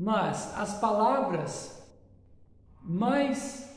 Mas as palavras mais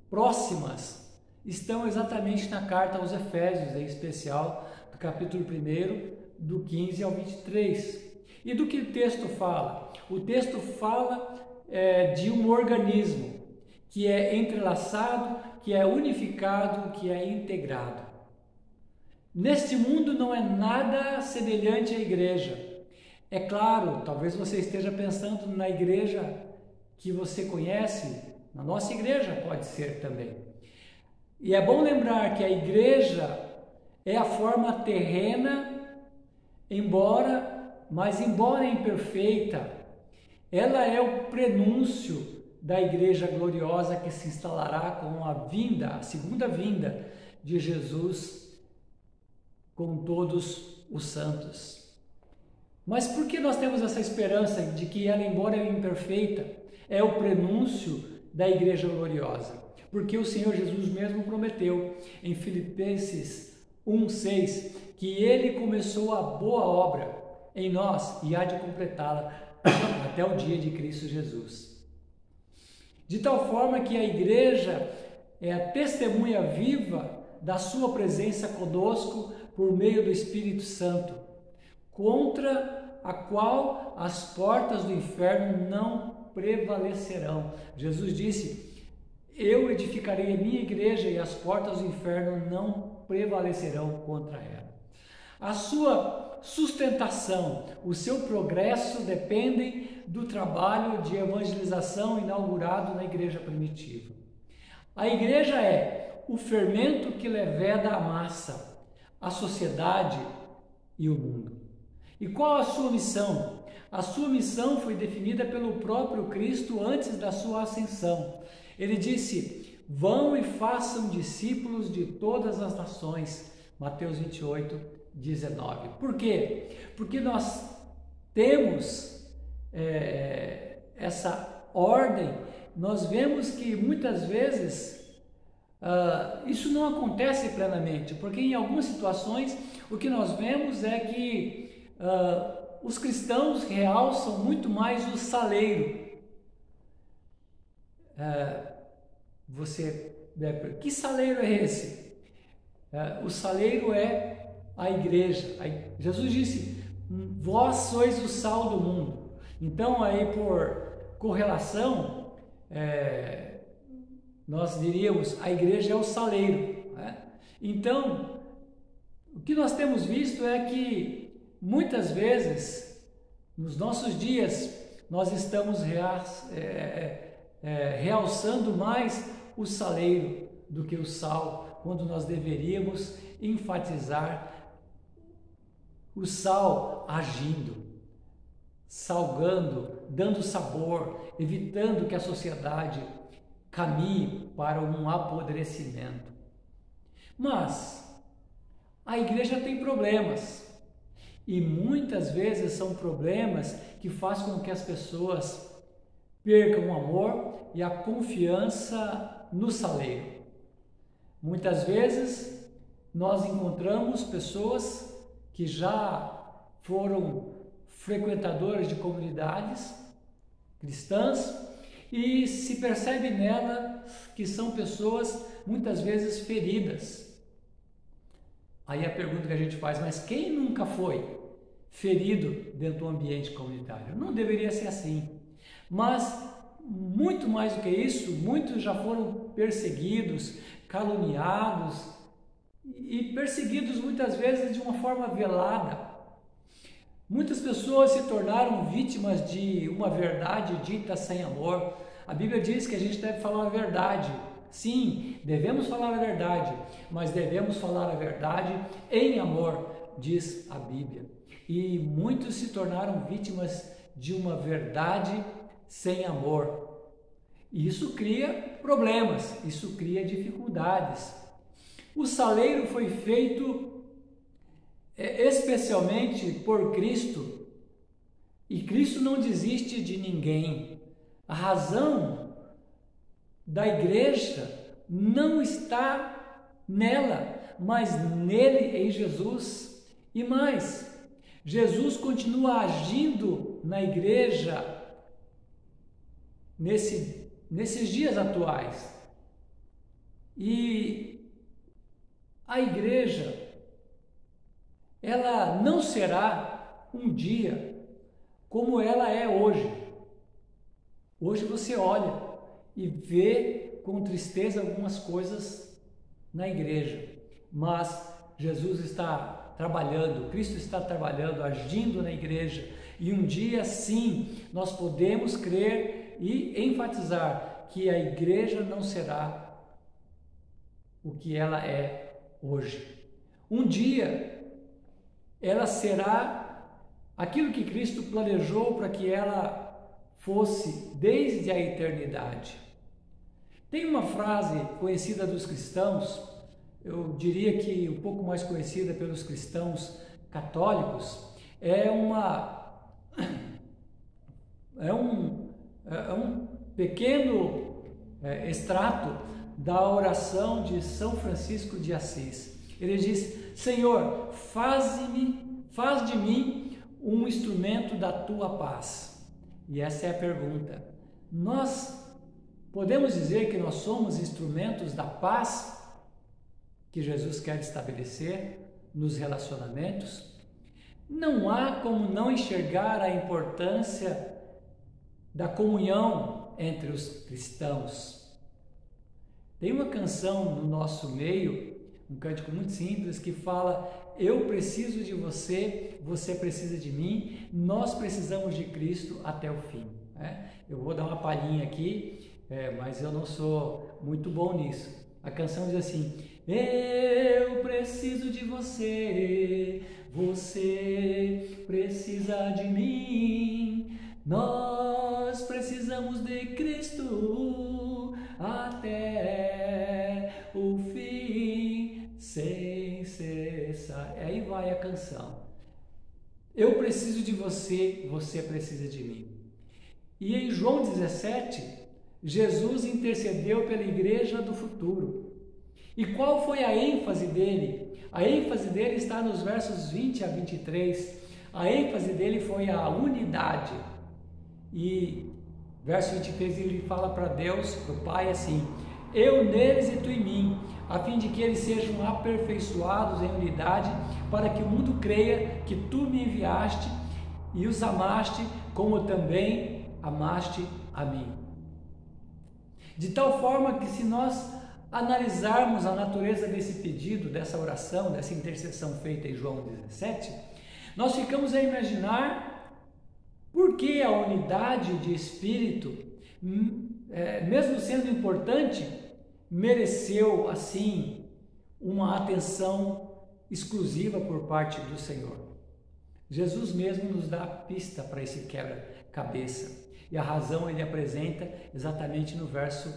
próximas estão exatamente na carta aos Efésios, em especial do capítulo 1, do 15 ao 23. E do que o texto fala? O texto fala de um organismo que é entrelaçado, que é unificado, que é integrado. Neste mundo não é nada semelhante à igreja. É claro, talvez você esteja pensando na igreja que você conhece, na nossa igreja pode ser também. E é bom lembrar que a igreja é a forma terrena, mas embora imperfeita, ela é o prenúncio da igreja gloriosa que se instalará com a segunda vinda de Jesus com todos os santos. Mas por que nós temos essa esperança de que ela, embora imperfeita, é o prenúncio da igreja gloriosa? Porque o Senhor Jesus mesmo prometeu em Filipenses 1:6 que Ele começou a boa obra em nós e há de completá-la até o dia de Cristo Jesus. De tal forma que a igreja é a testemunha viva da sua presença conosco por meio do Espírito Santo, contra a qual as portas do inferno não prevalecerão. Jesus disse: eu edificarei a minha igreja e as portas do inferno não prevalecerão contra ela. A sua sustentação, o seu progresso dependem do trabalho de evangelização inaugurado na igreja primitiva. A igreja é o fermento que leveda a massa, a sociedade e o mundo. E qual a sua missão? A sua missão foi definida pelo próprio Cristo antes da sua ascensão. Ele disse: vão e façam discípulos de todas as nações. Mateus 28:19. Por quê? Porque nós temos essa ordem. Nós vemos que muitas vezes isso não acontece plenamente, porque em algumas situações o que nós vemos é que os cristãos realçam muito mais o saleiro. Que saleiro é esse? O saleiro é a igreja. Jesus disse: vós sois o sal do mundo. Então, aí por correlação, nós diríamos, a igreja é o saleiro, né? Então, o que nós temos visto é que muitas vezes, nos nossos dias, nós estamos realçando mais o saleiro do que o sal, quando nós deveríamos enfatizar o sal agindo, salgando, dando sabor, evitando que a sociedade caminhe para um apodrecimento. Mas a igreja tem problemas, e muitas vezes são problemas que fazem com que as pessoas percam o amor e a confiança no saleiro. Muitas vezes nós encontramos pessoas que já foram frequentadores de comunidades cristãs e se percebe nela que são pessoas muitas vezes feridas. Aí a pergunta que a gente faz: mas quem nunca foi ferido dentro do ambiente comunitário? Não deveria ser assim. Mas muito mais do que isso, muitos já foram perseguidos, caluniados e perseguidos muitas vezes de uma forma velada. Muitas pessoas se tornaram vítimas de uma verdade dita sem amor. A Bíblia diz que a gente deve falar a verdade. Sim, devemos falar a verdade, mas devemos falar a verdade em amor, diz a Bíblia. E muitos se tornaram vítimas de uma verdade sem amor. E isso cria problemas, isso cria dificuldades. O saleiro foi feito especialmente por Cristo, e Cristo não desiste de ninguém. A razão da igreja não está nela, mas nele, em Jesus. E mais, Jesus continua agindo na igreja nesses dias atuais. E a igreja, ela não será um dia como ela é hoje. Hoje você olha e vê com tristeza algumas coisas na igreja, mas Jesus está trabalhando, Cristo está trabalhando, agindo na igreja, e um dia sim nós podemos crer e enfatizar que a igreja não será o que ela é hoje. Um dia ela será aquilo que Cristo planejou para que ela fosse desde a eternidade. Tem uma frase conhecida dos cristãos, eu diria que um pouco mais conhecida pelos cristãos católicos, é um pequeno extrato da oração de São Francisco de Assis. Ele diz: Senhor, faz de mim um instrumento da tua paz. E essa é a pergunta. Nós podemos dizer que nós somos instrumentos da paz que Jesus quer estabelecer nos relacionamentos? Não há como não enxergar a importância da comunhão entre os cristãos. Tem uma canção no nosso meio, um cântico muito simples, que fala: eu preciso de você, você precisa de mim, nós precisamos de Cristo até o fim. Eu vou dar uma palhinha aqui, mas eu não sou muito bom nisso. A canção diz assim: eu preciso de você, você precisa de mim, nós precisamos de Cristo até o fim, sem cessar. Aí vai a canção. Eu preciso de você, você precisa de mim. E em João 17, Jesus intercedeu pela igreja do futuro. E qual foi a ênfase dele? A ênfase dele está nos versos 20 a 23. A ênfase dele foi a unidade. E verso 23 ele fala para Deus, para o Pai, assim: eu neles e tu em mim, a fim de que eles sejam aperfeiçoados em unidade, para que o mundo creia que tu me enviaste e os amaste, como também amaste a mim. De tal forma que, se nós analisarmos a natureza desse pedido, dessa oração, dessa intercessão feita em João 17, nós ficamos a imaginar por que a unidade de espírito, mesmo sendo importante, mereceu assim uma atenção exclusiva por parte do Senhor. Jesus mesmo nos dá a pista para esse quebra-cabeça, e a razão ele apresenta exatamente no verso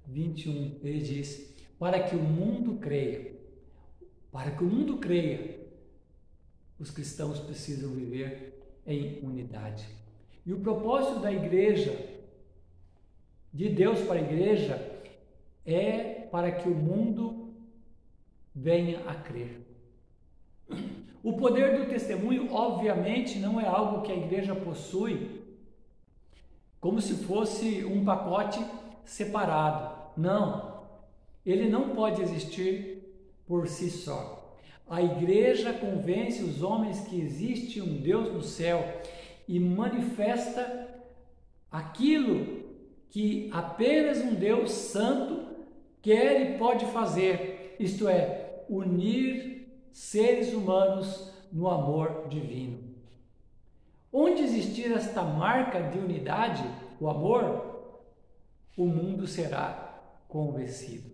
21. Ele diz: para que o mundo creia. Para que o mundo creia, os cristãos precisam viver em unidade. E o propósito da igreja, de Deus para a igreja, é para que o mundo venha a crer. O poder do testemunho, obviamente, não é algo que a igreja possui como se fosse um pacote separado. Não, ele não pode existir por si só. A igreja convence os homens que existe um Deus no céu e manifesta aquilo que apenas um Deus santo quer e pode fazer, isto é, unir seres humanos no amor divino. Onde existir esta marca de unidade, o amor, o mundo será convencido.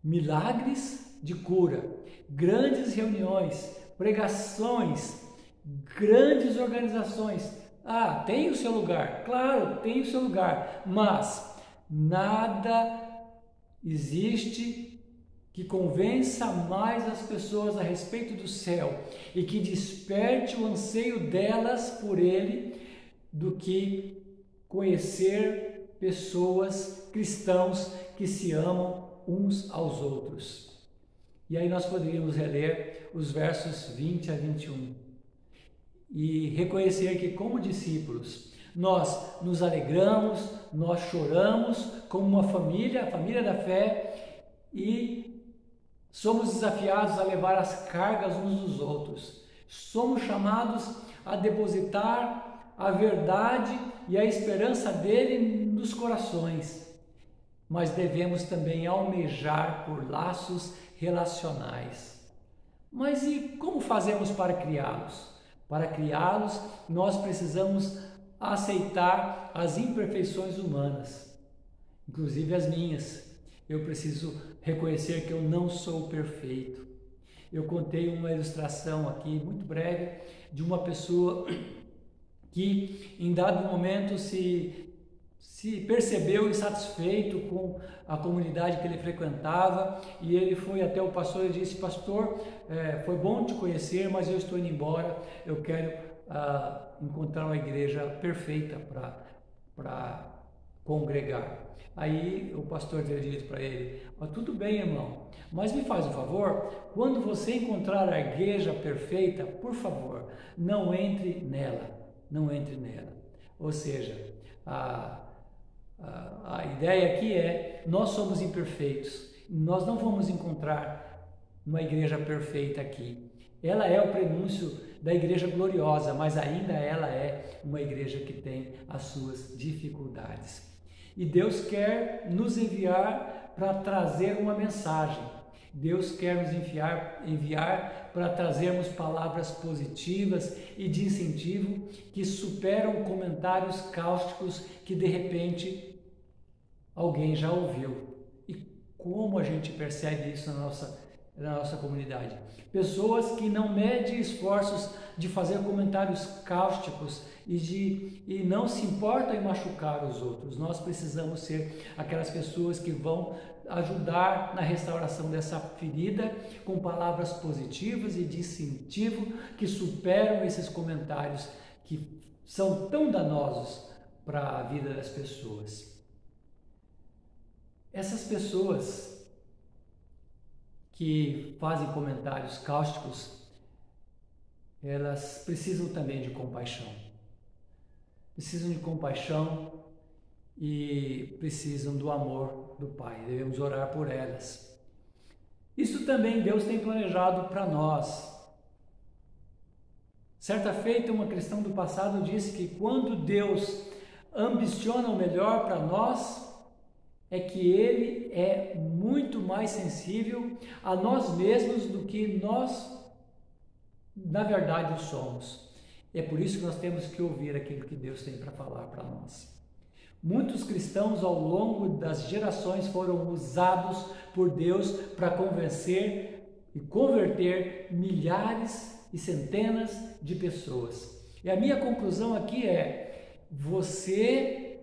Milagres de cura, grandes reuniões, pregações, grandes organizações. Tem o seu lugar, claro, tem o seu lugar, mas nada existe que convença mais as pessoas a respeito do céu e que desperte o anseio delas por ele do que conhecer pessoas, cristãos que se amam uns aos outros. E aí nós poderíamos reler os versos 20 a 21 e reconhecer que, como discípulos, Nós nos alegramos, nós choramos como uma família, a família da fé, e somos desafiados a levar as cargas uns dos outros. Somos chamados a depositar a verdade e a esperança dele nos corações, mas devemos também almejar por laços relacionais. Mas e como fazemos para criá-los? Para criá-los, nós precisamos aceitar as imperfeições humanas, inclusive as minhas. Eu preciso reconhecer que eu não sou perfeito. Eu contei uma ilustração aqui, muito breve, de uma pessoa que em dado momento se percebeu insatisfeito com a comunidade que ele frequentava, e ele foi até o pastor e disse: pastor, foi bom te conhecer, mas eu estou indo embora, eu quero encontrar uma igreja perfeita para congregar. Aí o pastor teria dito para ele: tudo bem, irmão, mas me faz um favor, quando você encontrar a igreja perfeita, por favor, não entre nela. Ou seja, a ideia aqui é: nós somos imperfeitos, nós não vamos encontrar uma igreja perfeita aqui. Ela é o prenúncio da igreja gloriosa, mas ainda ela é uma igreja que tem as suas dificuldades. E Deus quer nos enviar para trazer uma mensagem. Deus quer nos enviar para trazermos palavras positivas e de incentivo que superam comentários cáusticos que de repente alguém já ouviu. E como a gente percebe isso na nossa comunidade? Pessoas que não medem esforços de fazer comentários cáusticos e não se importam em machucar os outros. Nós precisamos ser aquelas pessoas que vão ajudar na restauração dessa ferida com palavras positivas e de incentivo que superam esses comentários que são tão danosos para a vida das pessoas. Essas pessoas que fazem comentários cáusticos, elas precisam também de compaixão. Precisam de compaixão e precisam do amor do Pai. Devemos orar por elas. Isso também Deus tem planejado para nós. Certa feita, uma cristã do passado disse que quando Deus ambiciona o melhor para nós, é que Ele é muito mais sensível a nós mesmos do que nós, na verdade, somos. É por isso que nós temos que ouvir aquilo que Deus tem para falar para nós. Muitos cristãos ao longo das gerações foram usados por Deus para convencer e converter milhares e centenas de pessoas. E a minha conclusão aqui é: você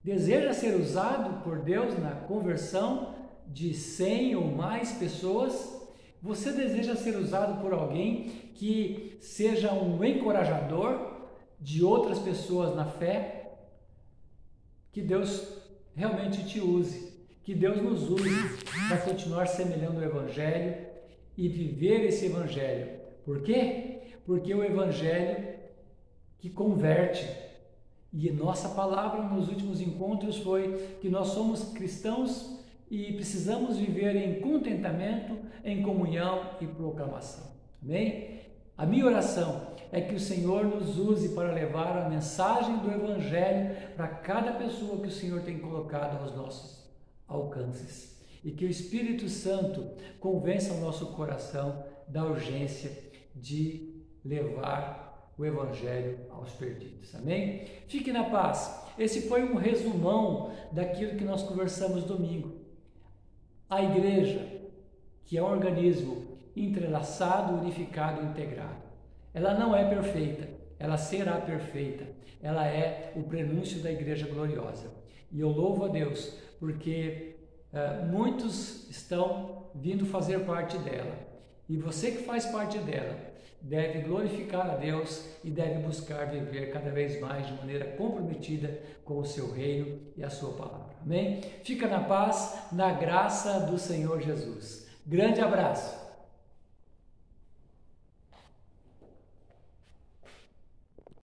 deseja ser usado por Deus na conversão de 100 ou mais pessoas? Você deseja ser usado por alguém que seja um encorajador de outras pessoas na fé? Que Deus realmente te use, que Deus nos use para continuar semelhando o Evangelho e viver esse Evangelho. Por quê? Porque o Evangelho que converte. E nossa palavra nos últimos encontros foi que nós somos cristãos e precisamos viver em contentamento, em comunhão e proclamação. Amém? A minha oração é que o Senhor nos use para levar a mensagem do Evangelho para cada pessoa que o Senhor tem colocado aos nossos alcances. E que o Espírito Santo convença o nosso coração da urgência de levar o Evangelho aos perdidos. Amém? Fique na paz. Esse foi um resumão daquilo que nós conversamos domingo. A igreja, que é um organismo entrelaçado, unificado e integrado, ela não é perfeita, ela será perfeita. Ela é o prenúncio da igreja gloriosa. E eu louvo a Deus porque muitos estão vindo fazer parte dela. E você que faz parte dela deve glorificar a Deus e deve buscar viver cada vez mais de maneira comprometida com o seu reino e a sua palavra. Amém? Fica na paz, na graça do Senhor Jesus. Grande abraço!